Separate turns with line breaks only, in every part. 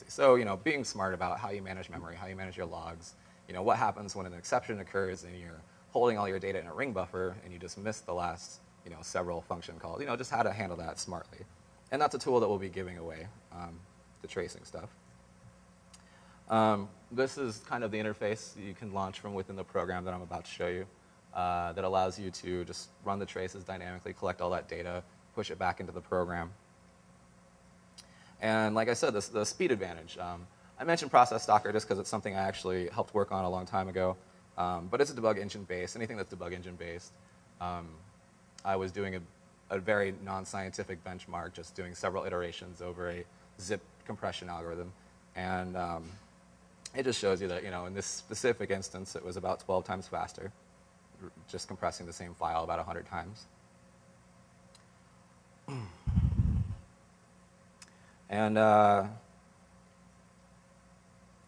dependency. So, being smart about how you manage memory, how you manage your logs, what happens when an exception occurs and you're holding all your data in a ring buffer and you just miss the last, several function calls, just how to handle that smartly. And that's a tool that we'll be giving away, the tracing stuff. This is kind of the interface you can launch from within the program that I'm about to show you that allows you to just run the traces dynamically, collect all that data, push it back into the program. And like I said, the speed advantage. I mentioned Process Stalker just because it's something I actually helped work on a long time ago. But it's a debug engine based. Anything that's debug engine based. I was doing a very non-scientific benchmark, just doing several iterations over a zip compression algorithm. And it just shows you that, in this specific instance, it was about 12 times faster, just compressing the same file about 100 times. And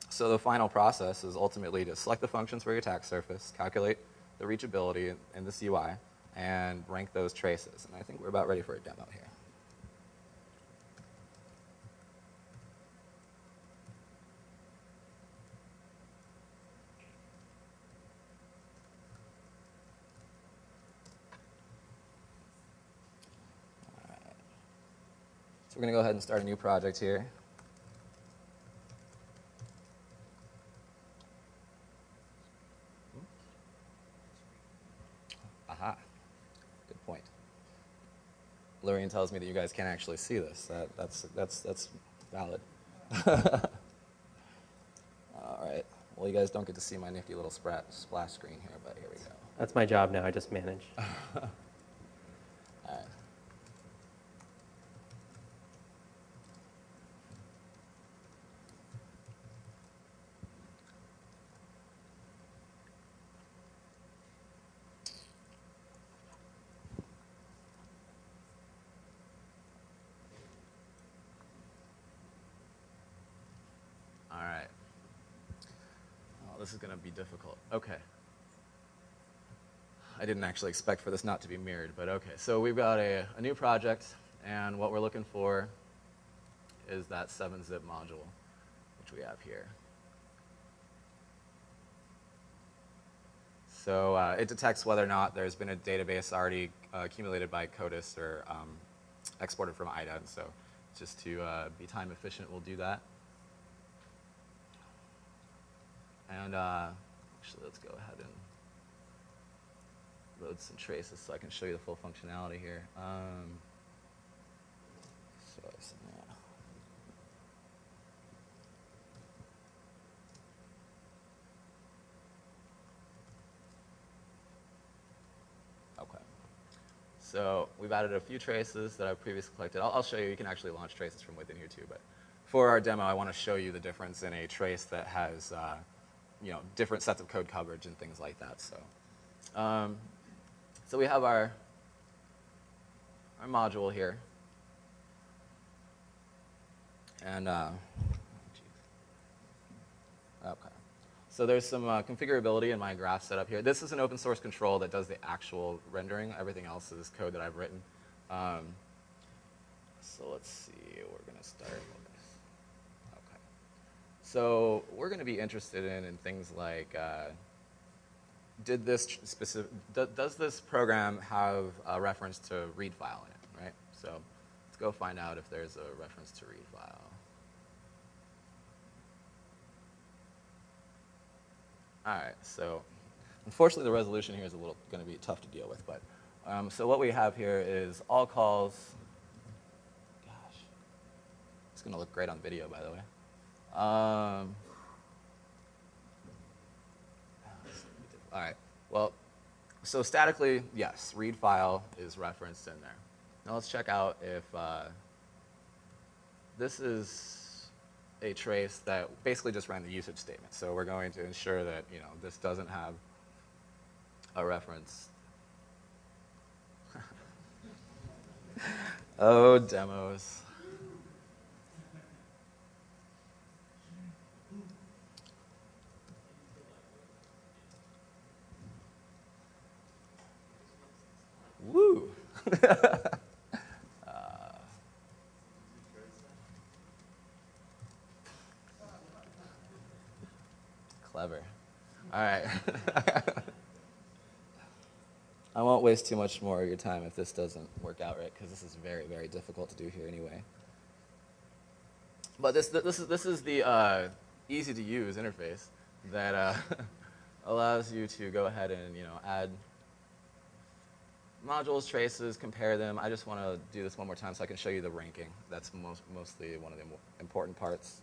so the final process is ultimately to select the functions for your attack surface, calculate the reachability in this UI, and rank those traces. And I think we're about ready for a demo here. All right. So we're going to go ahead and start a new project here. Aha. Good point. Lurene tells me that you guys can't actually see this. That's valid. All right. Well, you guys don't get to see my nifty little splash screen here, but here we go.
That's my job now. I just manage.
All right. All right. Oh, this is going to be difficult. Okay. I didn't actually expect for this not to be mirrored, but okay. So we've got a new project, and what we're looking for is that 7-zip module, which we have here. So it detects whether or not there's been a database already accumulated by CODIS or exported from IDA. And so just to be time efficient, we'll do that. And actually, let's go ahead and load some traces so I can show you the full functionality here. Okay. So we've added a few traces that I've previously collected. I'll show you. You can actually launch traces from within here too. But for our demo, I want to show you the difference in a trace that has different sets of code coverage and things like that. So we have our module here. And okay. So there's some configurability in my graph setup here. This is an open source control that does the actual rendering. Everything else is code that I've written. So let's see. We're going to start with this. Okay. So we're going to be interested in things like does this program have a reference to read file in it, right? So let's go find out if there's a reference to read file. All right, so unfortunately the resolution here is going to be tough to deal with, but so what we have here is all calls. Gosh, it's going to look great on video, by the way. All right, well, so statically, yes, read file is referenced in there. Now let's check out if this is a trace that basically just ran the usage statement. So we're going to ensure that this doesn't have a reference. Oh, demos. Woo! Clever. All right. I won't waste too much more of your time if this doesn't work out right, because this is very, very difficult to do here anyway. But this is the easy-to-use interface that allows you to go ahead and add modules, traces, compare them. I just want to do this one more time so I can show you the ranking. That's mostly one of the important parts.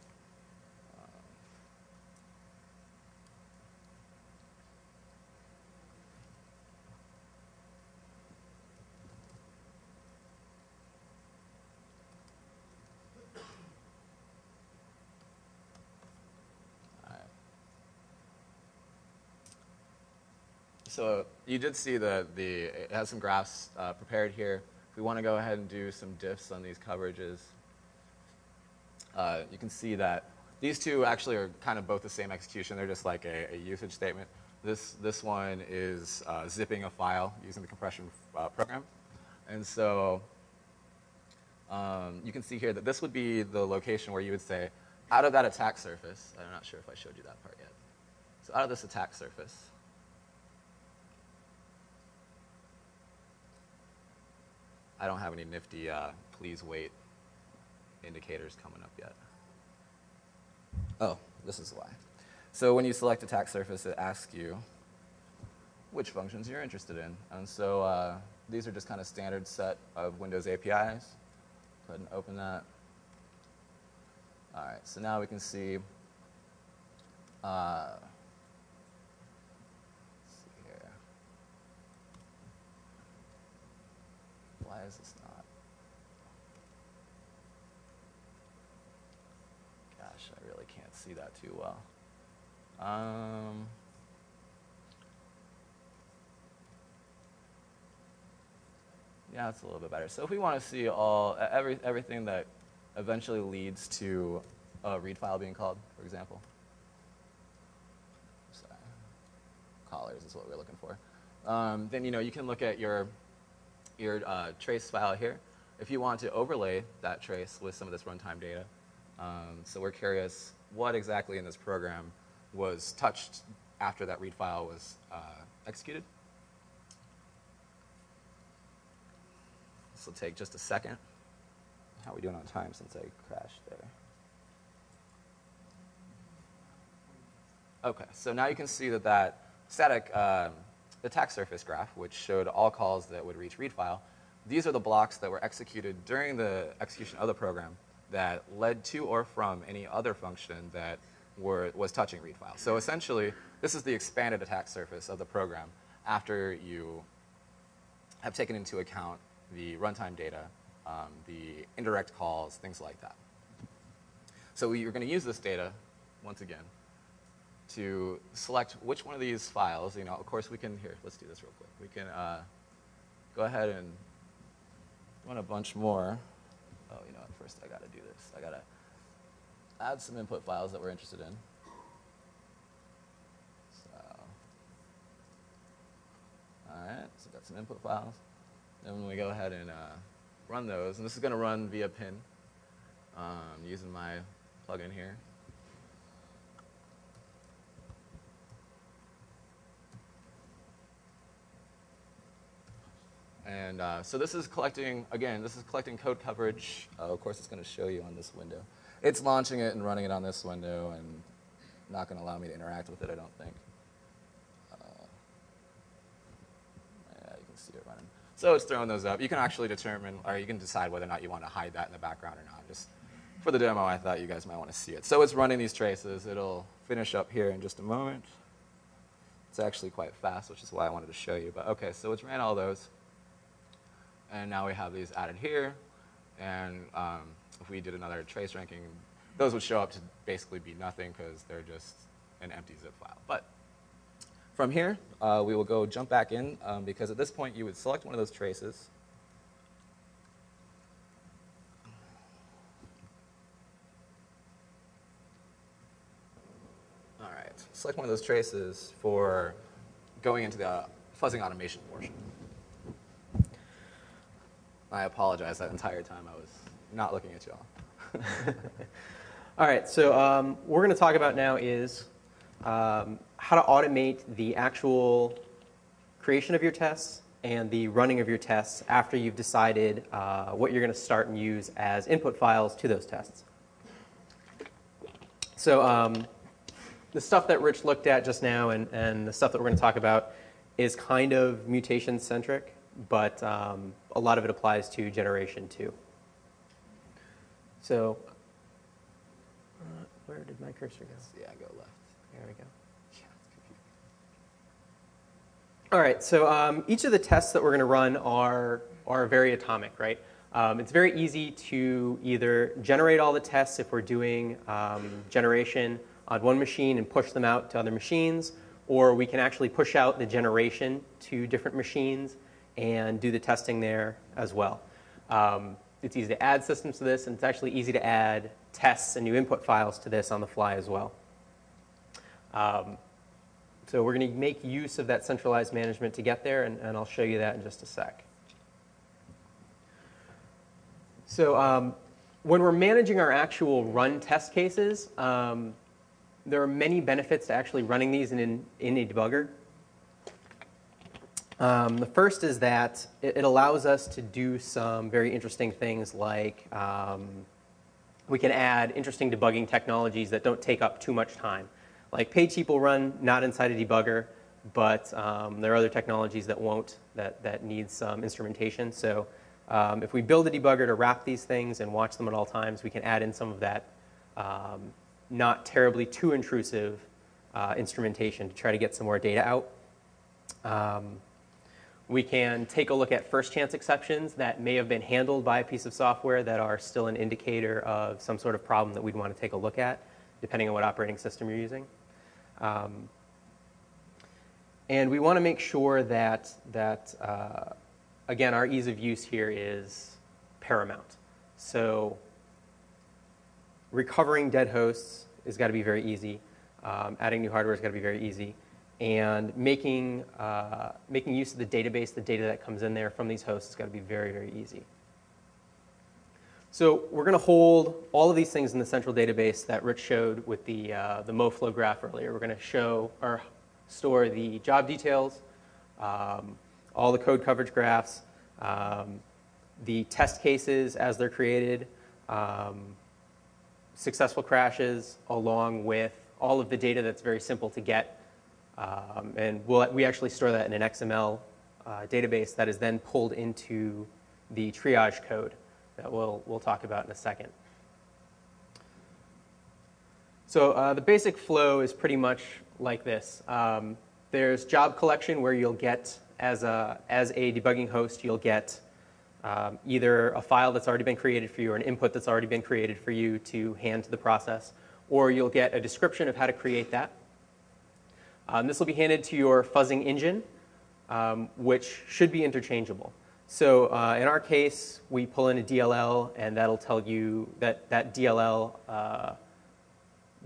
So you did see it has some graphs prepared here. If we want to go ahead and do some diffs on these coverages, you can see that these two actually are kind of both the same execution. They're just like a usage statement. This one is zipping a file using the compression program. And so you can see here that this would be the location where you would say, out of that attack surface, I'm not sure if I showed you that part yet. So out of this attack surface, I don't have any nifty please wait indicators coming up yet. Oh, this is why. So when you select attack surface, it asks you which functions you're interested in. And so these are just kind of standard set of Windows APIs. Go ahead and open that. All right, so now we can see, let's see here. Why is this not? Gosh, I really can't see that too well. Yeah, it's a little bit better. So if we want to see everything that eventually leads to a read file being called, for example. Sorry. Callers is what we're looking for. Then you can look at your trace file here. If you want to overlay that trace with some of this runtime data, so we're curious what exactly in this program was touched after that read file was executed. This will take just a second. How are we doing on time since I crashed there? Okay, so now you can see that static attack surface graph, which showed all calls that would reach read file, these are the blocks that were executed during the execution of the program that led to or from any other function that was touching read file. So essentially, this is the expanded attack surface of the program after you have taken into account the runtime data, the indirect calls, things like that. So you're going to use this data, once again, to select which one of these files, of course we can, here, let's do this real quick. We can go ahead and run a bunch more. Oh, first I got to do this. I got to add some input files that we're interested in. So, all right, so we've got some input files. Then when we go ahead and run those, and this is going to run via pin using my plugin here. And so this is collecting, again, this is collecting code coverage. Of course, it's going to show you on this window. It's launching it and running it on this window and not going to allow me to interact with it, I don't think. Yeah, you can see it running. So it's throwing those up. You can actually determine, or you can decide whether or not you want to hide that in the background or not. Just for the demo, I thought you guys might want to see it. So it's running these traces. It'll finish up here in just a moment. It's actually quite fast, which is why I wanted to show you. But OK, so it's ran all those. And now we have these added here. And if we did another trace ranking, those would show up to basically be nothing because they're just an empty zip file. But from here, we will go jump back in because at this point you would select one of those traces. All right, select one of those traces for going into the fuzzing automation portion. I apologize that entire time I was not looking at you all.
All right, so what we're going to talk about now is how to automate the actual creation of your tests and the running of your tests after you've decided what you're going to start and use as input files to those tests. So the stuff that Rich looked at just now and the stuff that we're going to talk about is kind of mutation-centric, but a lot of it applies to generation too. So where did my cursor go?
Yeah, go left.
There we go.
Yeah, it's confusing.
All right, so each of the tests that we're going to run are very atomic, right? It's very easy to either generate all the tests if we're doing generation on one machine and push them out to other machines, or we can actually push out the generation to different machines and do the testing there as well. It's easy to add systems to this, and it's actually easy to add tests and new input files to this on the fly as well. So we're going to make use of that centralized management to get there, and I'll show you that in just a sec. So when we're managing our actual run test cases, there are many benefits to actually running these in a debugger. The first is that it allows us to do some very interesting things like we can add interesting debugging technologies that don't take up too much time. Like PageHeap will run not inside a debugger, but there are other technologies that won't, that need some instrumentation. So if we build a debugger to wrap these things and watch them at all times, we can add in some of that not terribly too intrusive instrumentation to try to get some more data out. We can take a look at first chance exceptions that may have been handled by a piece of software that are still an indicator of some sort of problem that we'd want to take a look at, depending on what operating system you're using. And we want to make sure that again, our ease of use here is paramount. So recovering dead hosts has got to be very easy. Adding new hardware has got to be very easy. And making use of the database, the data that comes in there from these hosts has got to be very, very easy. So we're going to hold all of these things in the central database that Rich showed with the MoFlow graph earlier. We're going to show or store the job details, all the code coverage graphs, the test cases as they're created, successful crashes, along with all of the data that's very simple to get. And we actually store that in an XML database that is then pulled into the triage code that we'll talk about in a second. So the basic flow is pretty much like this. There's job collection where you'll get, as a debugging host, you'll get either a file that's already been created for you or an input that's already been created for you to hand to the process, or you'll get a description of how to create that. This will be handed to your fuzzing engine, which should be interchangeable. So in our case, we pull in a DLL, and that'll tell you that that DLL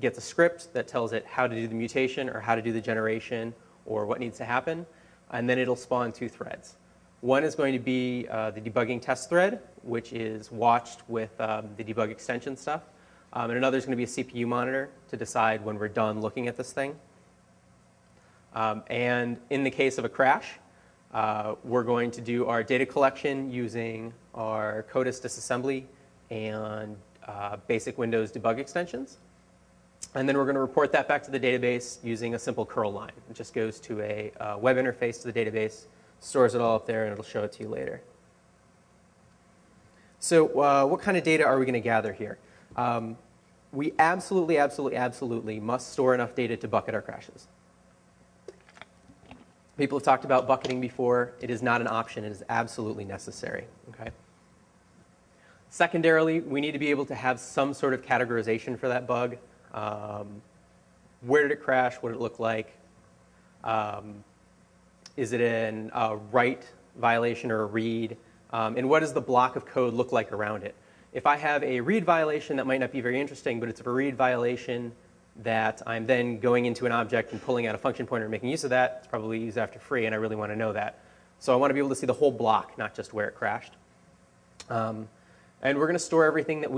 gets a script that tells it how to do the mutation or how to do the generation or what needs to happen, and then it'll spawn two threads. One is going to be the debugging test thread, which is watched with the debug extension stuff, and another is going to be a CPU monitor to decide when we're done looking at this thing. And in the case of a crash, we're going to do our data collection using our CODIS disassembly and basic Windows debug extensions. And then we're going to report that back to the database using a simple curl line. It just goes to a web interface to the database, stores it all up there, and it'll show it to you later. So what kind of data are we going to gather here? We absolutely, absolutely, absolutely must store enough data to bucket our crashes. People have talked about bucketing before. It is not an option. It is absolutely necessary. Okay? Secondarily, we need to be able to have some sort of categorization for that bug. Where did it crash? What did it look like? Is it a write violation or a read? And what does the block of code look like around it? If I have a read violation, that might not be very interesting, but it's a read violation that I'm then going into an object and pulling out a function pointer and making use of that. It's probably used after free, and I really want to know that. So I want to be able to see the whole block, not just where it crashed. And we're going to store everything that we